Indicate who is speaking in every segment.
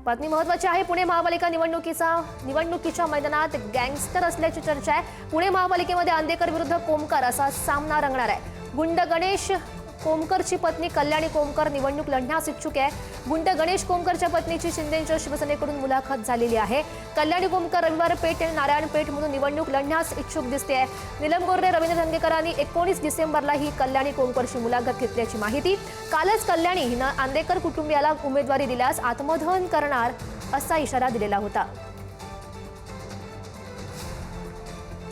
Speaker 1: बातमी महत्त्वाची आहे। पुणे महापालिका निवडणुकीच्या मैदानात गँगस्टर असल्याची चर्चा आहे। पुणे महापालिकेमध्ये अंधेकर विरुद्ध कोमकर असा सामना रंगणार आहे। गुंड गणेश कोमकरची पत्नी कल्याणी कोमकर निवडणूक लढण्यास इच्छुक आहे। गुंड गणेश कोमकरच्या पत्नीची शिंदेच्या शिवसेनेकडून मुलाखत झालेली आहे। कल्याणी कोमकर रविवार पेठ आणि नारायण पेठ म्हणून निवडणूक लढण्यास इच्छुक दिसते आहे। नीलम गोर्रे रवींद्र धंगेकरांनी 19 डिसेंबरला ही कल्याणी कोमकरची मुलाखत घेतल्याची माहिती। कालच कल्याणी हिनं आंदेकर कुटुंबियाला उमेदवारी दिल्यास आत्मदहन करणार असा इशारा दिलेला होता।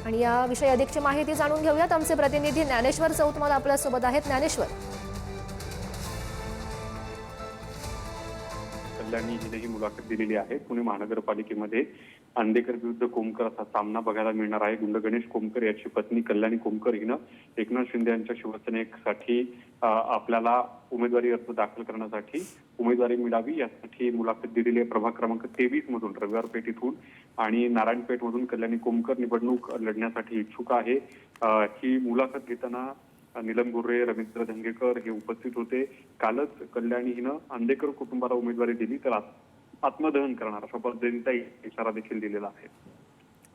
Speaker 1: आणि या विषयी अधिकची माहिती जाणून घेऊयात। आमचे प्रतिनिधी ज्ञानेश्वर चौतमल आपल्या सोबत आहेत। ज्ञानेश्वर,
Speaker 2: कल्याणी हिने ही मुलाखत दिलेली आहे। पुणे महानगरपालिकेमध्ये अंधेकर विरुद्ध कोमकर असा सामना बघायला मिळणार आहे। गुंड गणेश कोमकर याची पत्नी कल्याणी कोमकर हिनं एकनाथ शिंदे यांच्या शिवसेनेसाठी आपल्याला उमेदवारी अर्ज दाखल करण्यासाठी उमेदवारी मिळावी यासाठी मुलाखत दिलेली आहे। प्रभाग क्रमांक 23 मधून रविवार पेठ इथून आणि नारायण पेठ मधून कल्याणी कोमकर निवडणूक लढण्यासाठी इच्छुक आहे। ही मुलाखत घेताना नीलम गोर्रे, रवींद्र धंगेकर हे उपस्थित होते। कालच कल्याणी हिनं अंधेकर कुटुंबाला उमेदवारी दिली तर आत्मदहन करणार अशा पद्धतीचा इशारा देखील दिलेला आहे।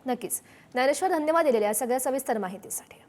Speaker 1: नक्कीच ज्ञानेश्वर, धन्यवाद दिलेल्या सगळ्या सविस्तर माहितीसाठी।